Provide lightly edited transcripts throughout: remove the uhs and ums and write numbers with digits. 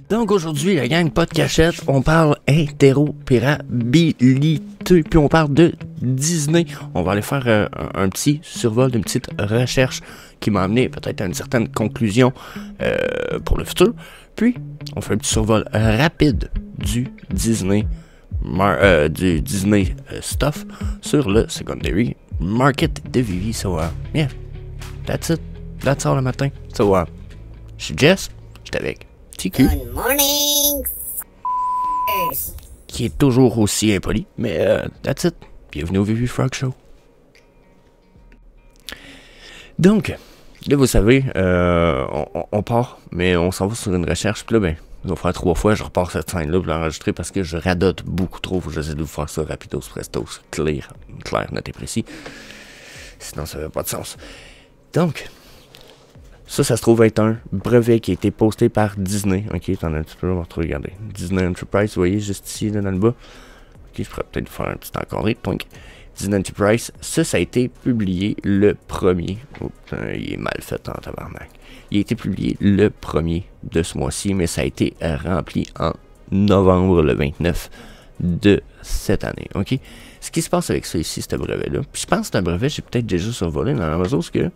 Donc aujourd'hui, la gang pas de cachette, on parle interopérabilité, puis on parle de Disney. On va aller faire un petit survol, une petite recherche qui m'a amené peut-être à une certaine conclusion pour le futur. Puis, on fait un petit survol rapide du Disney stuff sur le secondary market de Vivi. So, yeah, that's it. That's all le matin. So, je suis Jess, j'étais avec TQ. Good morning, Qui est toujours aussi impoli, mais that's it. Bienvenue au Vivi Frog Show. Donc, là vous savez, on part, mais on s'en va sur une recherche, puis là, ben, on va faire 3 fois, je repars cette scène-là pour l'enregistrer parce que je radote beaucoup trop, faut que j'essaie de vous faire ça rapidos, prestos, clair, net et précis. Sinon, ça n'a pas de sens. Donc, ça se trouve être un brevet qui a été posté par Disney. Ok, t'en as un petit peu, on va regarder. Disney Enterprise, vous voyez, juste ici, là, dans le bas. Ok, je pourrais peut-être faire un petit encadré. Donc, Disney Enterprise, ça a été publié le 1er. Oups, il est mal fait en tabarnak. Il a été publié le 1er de ce mois-ci, mais ça a été rempli en novembre, le 29 de cette année. Ok, ce qui se passe avec ça ici, ce brevet-là, puis je pense que c'est un brevet, j'ai peut-être déjà survolé dans la mesure que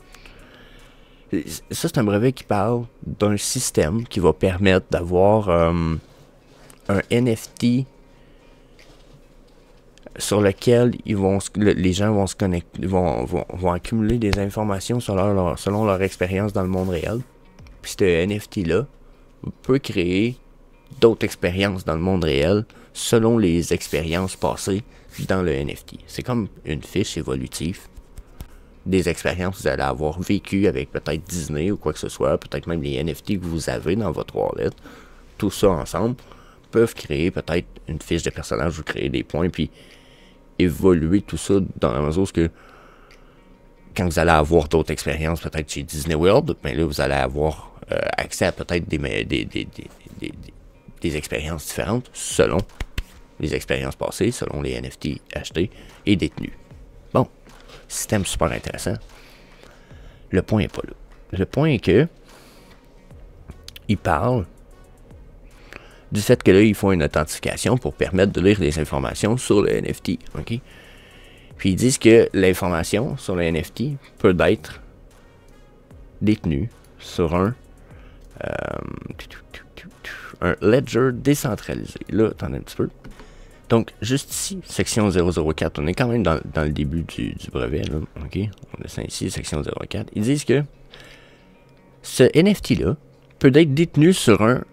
ça, c'est un brevet qui parle d'un système qui va permettre d'avoir un NFT sur lequel les gens vont se connecter, vont accumuler des informations selon leur expérience dans le monde réel. Puis ce NFT-là peut créer d'autres expériences dans le monde réel selon les expériences passées dans le NFT. C'est comme une fiche évolutive des expériences que vous allez avoir vécues avec peut-être Disney ou quoi que ce soit, peut-être même les NFT que vous avez dans votre wallet, tout ça ensemble peuvent créer peut-être une fiche de personnage, vous créer des points, puis évoluer tout ça dans la mesure que quand vous allez avoir d'autres expériences, peut-être chez Disney World, ben là vous allez avoir accès à peut-être des expériences différentes selon les expériences passées, selon les NFT achetés et détenus. Bon. Système super intéressant. Le point n'est pas là. Le point est que ils parlent du fait que là, ils font une authentification pour permettre de lire des informations sur le NFT. OK? Puis ils disent que l'information sur le NFT peut être détenue sur un ledger décentralisé. Là, attendez un petit peu. Donc, juste ici, section 004, on est quand même dans le début du brevet, là, ok? On descend ici, section 04. Ils disent que ce NFT-là peut être détenu sur un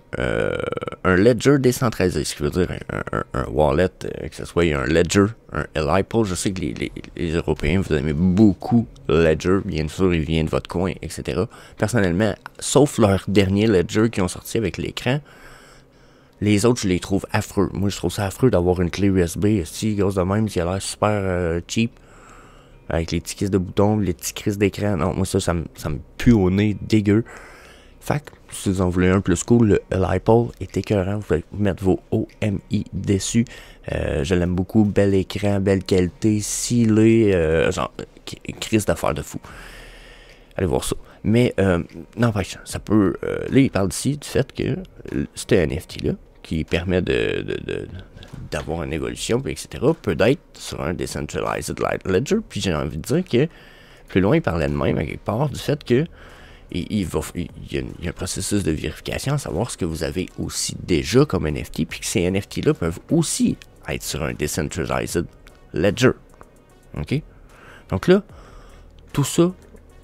ledger décentralisé, ce qui veut dire un wallet, que ce soit un ledger, un LIPOL. Je sais que les Européens, vous aimez beaucoup ledger, bien sûr, il vient de votre coin, etc. Personnellement, sauf leur dernier ledger qui ont sorti avec l'écran, les autres, je les trouve affreux. Moi, je trouve ça affreux d'avoir une clé USB, si grosse de même, qui a l'air super cheap, avec les petits crises de boutons, les petits crises d'écran. Non, moi, ça me pue au nez, dégueu. Fait que, si vous en voulez un plus cool, le LiPol est écœurant. Vous pouvez mettre vos OMI dessus. Je l'aime beaucoup. Bel écran, belle qualité, scellé, genre, crise d'affaires de fou. Allez voir ça. Mais, n'empêche, ça peut... là, il parle ici du fait que c'est un NFT-là, qui permet d'avoir une évolution, puis etc., peut être sur un Decentralized Ledger. Puis j'ai envie de dire que, plus loin, il parlait de même, à quelque part, du fait que il y a un processus de vérification, à savoir ce que vous avez aussi déjà comme NFT, puis que ces NFT-là peuvent aussi être sur un Decentralized Ledger. OK? Donc là, tout ça,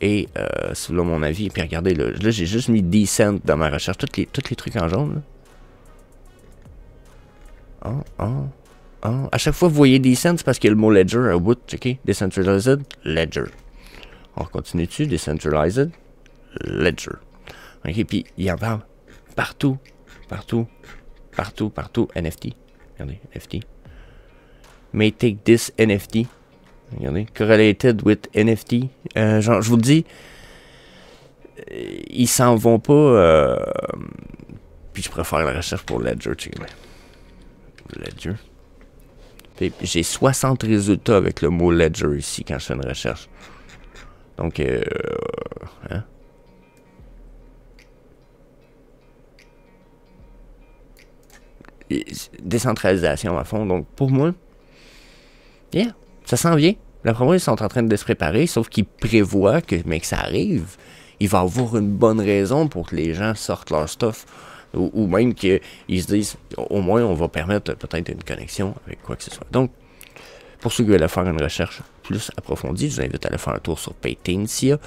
et c'est là mon avis, puis regardez, là j'ai juste mis Decent dans ma recherche, tous les trucs en jaune, là. À chaque fois que vous voyez Decent, c'est parce qu'il y a le mot Ledger au bout, ok? Decentralized Ledger. On continue dessus, Decentralized Ledger. Ok, puis il en parle partout, NFT. Regardez, NFT. May take this NFT. Regardez, correlated with NFT. Genre, je vous le dis, ils s'en vont pas. Puis je préfère la recherche pour Ledger, tu sais. Ledger. J'ai 60 résultats avec le mot Ledger ici quand je fais une recherche. Donc, hein? décentralisation à fond. Donc, pour moi, yeah, ça s'en vient. D'après moi, ils sont en train de se préparer, sauf qu'ils prévoient que, mais que ça arrive. Il va y avoir une bonne raison pour que les gens sortent leur stuff. Ou même qu'ils se disent, au moins, on va permettre peut-être une connexion avec quoi que ce soit. Donc, pour ceux qui veulent faire une recherche plus approfondie, je vous invite à aller faire un tour sur Paytania.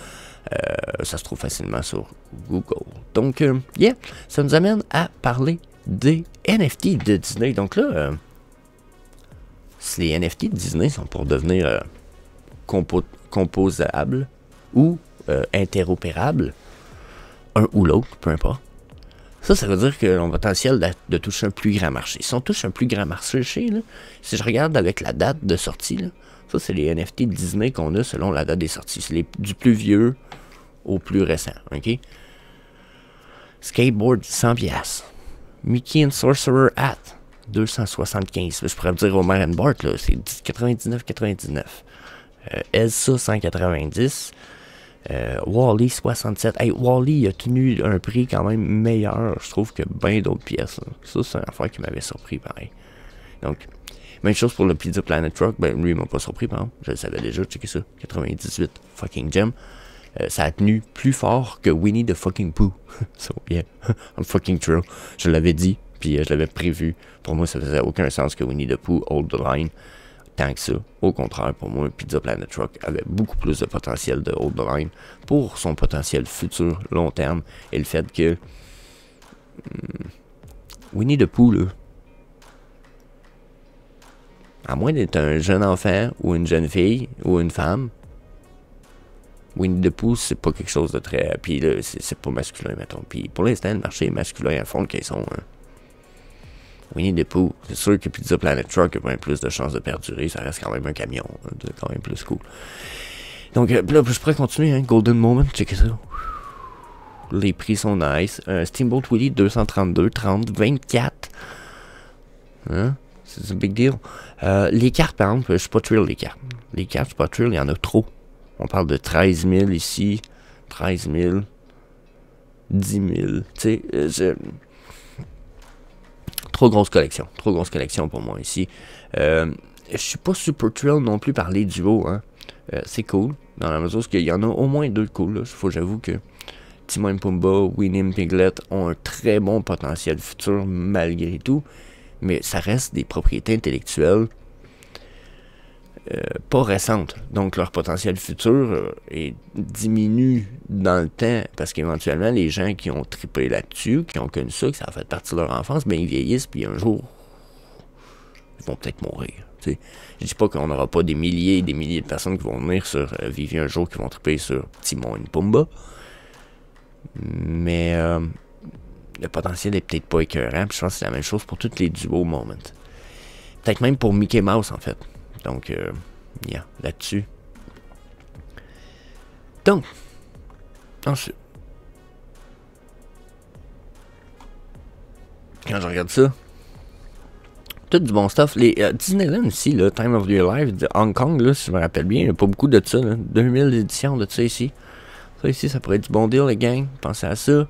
Ça se trouve facilement sur Google. Donc, yeah, ça nous amène à parler des NFT de Disney. Donc là, si les NFT de Disney sont pour devenir composables ou interopérables, un ou l'autre, peu importe, ça veut dire qu'on a le potentiel de toucher un plus grand marché. Si on touche un plus grand marché, là, si je regarde avec la date de sortie, là, ça c'est les NFT de Disney qu'on a selon la date des sorties. C'est du plus vieux au plus récent, ok? Skateboard, 100$. Mickey and Sorcerer Hat, 275$. Je pourrais me dire Homer and Bart, là, c'est 99,99$. Elsa, 190$. Wall-E 67. Hey, Wall-E a tenu un prix quand même meilleur, je trouve, que bien d'autres pièces. Là. Ça, c'est une affaire qui m'avait surpris, pareil. Donc, même chose pour le Pizza Planet Truck. Ben, lui, il m'a pas surpris, par exemple. Je le savais déjà, checker ça. 98, fucking gem. Ça a tenu plus fort que Winnie the fucking Pooh. So, yeah. I'm fucking true. Je l'avais dit, puis je l'avais prévu. Pour moi, ça faisait aucun sens que Winnie the Pooh hold the line. Tant que ça. Au contraire, pour moi, Pizza Planet Truck avait beaucoup plus de potentiel de hold the line pour son potentiel futur, long terme, et le fait que Winnie the Pooh, là, à moins d'être un jeune enfant ou une jeune fille ou une femme, Winnie the Pooh, c'est pas quelque chose de très... Puis là, c'est pas masculin, mettons. Puis pour l'instant, le marché est masculin à fond qu'ils sont... Winnie the Pooh, c'est sûr que Pizza Planet Truck a bien plus de chances de perdurer, ça reste quand même un camion, c'est quand même plus cool. Donc là, je pourrais continuer, hein, Golden Moment, checkez ça. Les prix sont nice. Steamboat Willie, 232, 30, 24. Hein? C'est un big deal. Les cartes, par exemple, je suis pas thrill les cartes. Les cartes, je suis pas thrill, il y en a trop. On parle de 13 000 ici, 13 000, 10 000, tu sais, trop grosse collection pour moi ici. Je suis pas super thrill non plus par les duos, hein. C'est cool, dans la mesure où il y en a au moins deux de cool, là. Faut j'avoue que Timon et Pumbaa, Winnie et Piglet ont un très bon potentiel futur malgré tout, mais ça reste des propriétés intellectuelles pas récentes. Donc leur potentiel futur diminue dans le temps parce qu'éventuellement les gens qui ont trippé là-dessus, qui ont connu ça, que ça a fait partie de leur enfance, ben ils vieillissent puis un jour ils vont peut-être mourir. T'sais. Je dis pas qu'on n'aura pas des milliers et des milliers de personnes qui vont venir sur Vivi un jour qui vont tripper sur Timon et Pumbaa, mais le potentiel est peut-être pas écœurant. Puis je pense que c'est la même chose pour tous les duos Moment. Peut-être même pour Mickey Mouse en fait. Donc, yeah, là-dessus. Donc, ensuite, quand je regarde ça, tout du bon stuff. Les Disneyland ici, là, Time of Your Life de Hong Kong, là, si je me rappelle bien, il n'y a pas beaucoup de ça. Là, 2000 éditions de ça ici. Ça ici, ça pourrait être du bon deal, les gangs. Pensez à ça.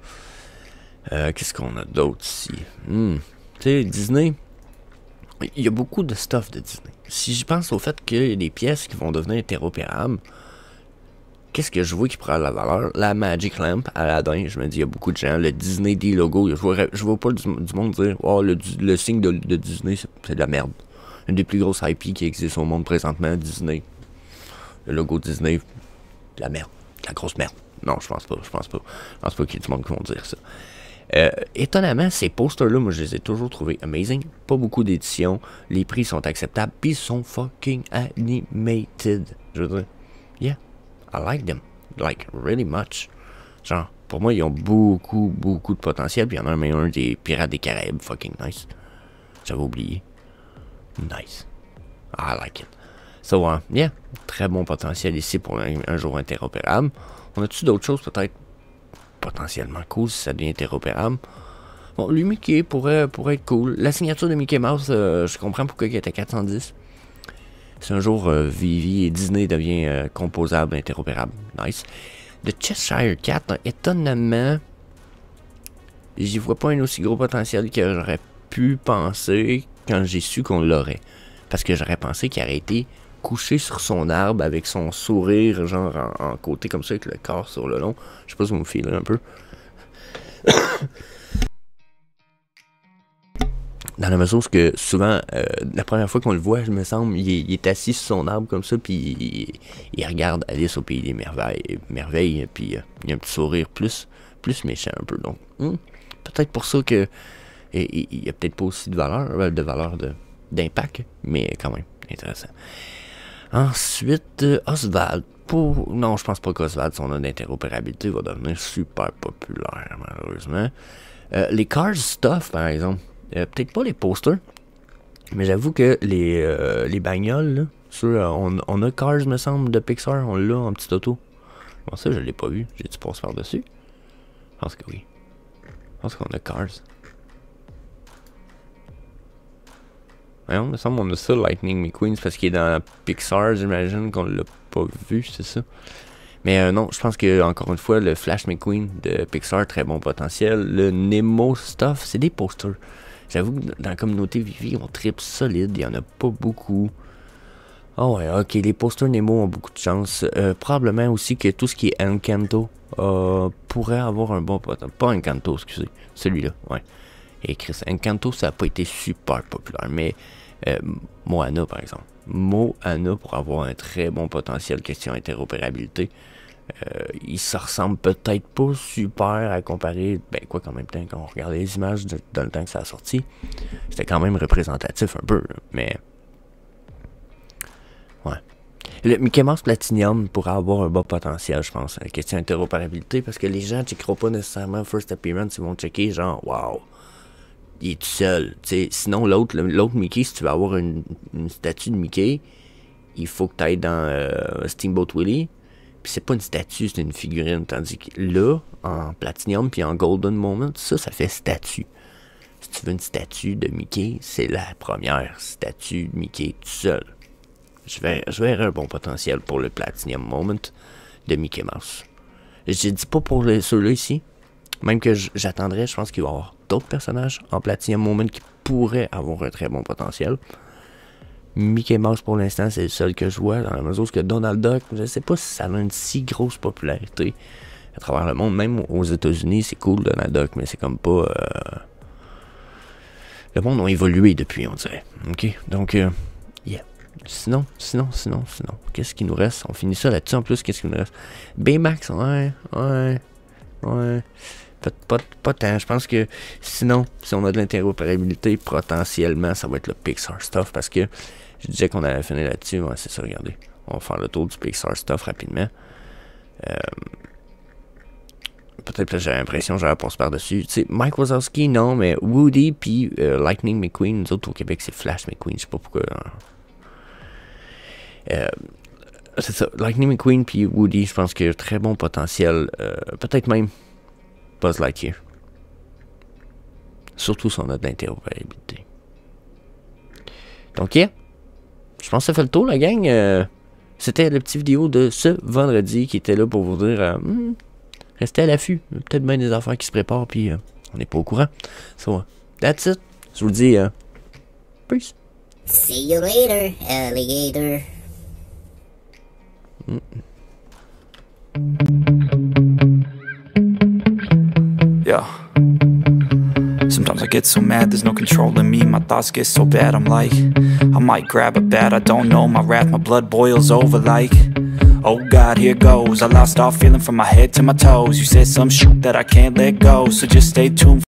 Qu'est-ce qu'on a d'autre ici? Tu sais, Disney, il y a beaucoup de stuff de Disney. Si je pense au fait qu'il y a des pièces qui vont devenir interopérables, qu'est-ce que je vois qui prend la valeur? La Magic Lamp, Aladdin, je me dis, il y a beaucoup de gens. Le Disney D logo, je vois pas du monde dire, oh, le signe de Disney, c'est de la merde. Une des plus grosses IP qui existe au monde présentement, Disney. Le logo Disney, de la merde. De la grosse merde. Non, je pense pas. Je pense pas qu'il y ait du monde qui vont dire ça. Étonnamment, ces posters-là, moi, je les ai toujours trouvés amazing. Pas beaucoup d'éditions. Les prix sont acceptables. Puis ils sont fucking animated. Je veux dire, yeah, I like them. Like, really much. Genre, pour moi, ils ont beaucoup de potentiel. Puis il y en a même un des Pirates des Caraïbes. Fucking nice. J'avais oublié. Nice. I like it. So, yeah, très bon potentiel ici pour un jour interopérable. On a-tu d'autres choses peut-être potentiellement cool si ça devient interopérable? Bon, lui, Mickey pourrait être cool. La signature de Mickey Mouse, je comprends pourquoi il était 410. Si un jour Vivi et Disney devient composable, interopérable. Nice. Le Cheshire Cat, étonnamment, j'y vois pas un aussi gros potentiel que j'aurais pu penser quand j'ai su qu'on l'aurait. Parce que j'aurais pensé qu'il aurait été couché sur son arbre avec son sourire, genre en côté comme ça, avec le corps sur le long. Je sais pas si vous me filez un peu. Dans la mesure où que souvent, la première fois qu'on le voit, je me semble, il est assis sur son arbre comme ça, puis il regarde Alice au Pays des Merveilles, puis il a un petit sourire plus méchant un peu. Donc, peut-être pour ça que il n'y a peut-être pas aussi de valeur d'impact, mais quand même, intéressant. Ensuite, Oswald. Non, je pense pas qu'Oswald, son nom d'interopérabilité, va devenir super populaire, malheureusement. Les Cars Stuff, par exemple. Peut-être pas les posters, mais j'avoue que les bagnoles, là, on a Cars, me semble, de Pixar, on l'a en petite auto. Bon, ça, je l'ai pas vu. J'ai-tu passé par-dessus? Je pense que oui. Je pense qu'on a Cars. Voyons, il me semble qu'on a ça, Lightning McQueen, parce qu'il est dans Pixar, j'imagine qu'on l'a pas vu, c'est ça. Mais non, je pense que encore une fois, le Flash McQueen de Pixar, très bon potentiel. Le Nemo Stuff, c'est des posters. J'avoue que dans la communauté Vivi, on tripe solide, il n'y en a pas beaucoup. Ah ouais, ok, les posters Nemo ont beaucoup de chance. Probablement aussi que tout ce qui est Encanto pourrait avoir un bon potentiel. Pas Encanto, excusez, celui-là, ouais. Et Chris, Encanto, ça n'a pas été super populaire, mais Moana, par exemple. Moana pourrait avoir un très bon potentiel question interopérabilité. Il se ressemble peut-être pas super à comparer, ben quoi qu'en même temps, quand on regardait les images dans le temps que ça a sorti, c'était quand même représentatif un peu, là, mais ouais. Le Mickey Mouse Platinum pourrait avoir un bon potentiel, je pense, à la question interopérabilité, parce que les gens ne checkeront pas nécessairement First Appearance, ils vont checker genre, wow, il est tout seul, t'sais. Sinon l'autre Mickey, si tu veux avoir une statue de Mickey, il faut que tu ailles dans Steamboat Willie. Puis c'est pas une statue, c'est une figurine. Tandis que là, en Platinum puis en Golden Moment, ça fait statue. Si tu veux une statue de Mickey, c'est la première statue de Mickey tout seul. Je verrais un bon potentiel pour le Platinum Moment de Mickey Mouse. Je dis pas pour ceux-là ici. Même que j'attendrais, je pense qu'il va y avoir d'autres personnages en Platinum Moment qui pourraient avoir un très bon potentiel. Mickey Mouse pour l'instant c'est le seul que je vois, dans la mesure où que Donald Duck, je sais pas si ça a une si grosse popularité à travers le monde, même aux États-Unis c'est cool Donald Duck, mais c'est comme pas le monde a évolué depuis, on dirait. Ok, donc yeah. Sinon, qu'est-ce qui nous reste? On finit ça là-dessus en plus, qu'est-ce qui nous reste? Baymax, ouais. Pas tant, je pense que sinon, si on a de l'interopérabilité, potentiellement, ça va être le Pixar Stuff, parce que je disais qu'on allait finir là-dessus, ouais, c'est ça, regardez. On va faire le tour du Pixar Stuff rapidement. Peut-être que j'ai l'impression que j'aurais passé par-dessus. Tu sais, Mike Wazowski, non, mais Woody puis Lightning McQueen, nous autres au Québec, c'est Flash McQueen, je sais pas pourquoi. C'est ça, Lightning McQueen puis Woody, je pense qu'il y a très bon potentiel. Peut-être même Buzz Lightyear. Surtout si on a de l'interopérabilité. Donc, yeah. Je pense que ça fait le tour, la gang. C'était la petite vidéo de ce vendredi qui était là pour vous dire restez à l'affût. Peut-être bien des affaires qui se préparent, puis on n'est pas au courant. So, that's it. Je vous dis peace. See you later, alligator. Yeah. Sometimes I get so mad, there's no controlling me. My thoughts get so bad, I'm like, I might grab a bat, I don't know. My wrath, my blood boils over like, oh God, here goes. I lost all feeling from my head to my toes. You said some shit that I can't let go, so just stay tuned.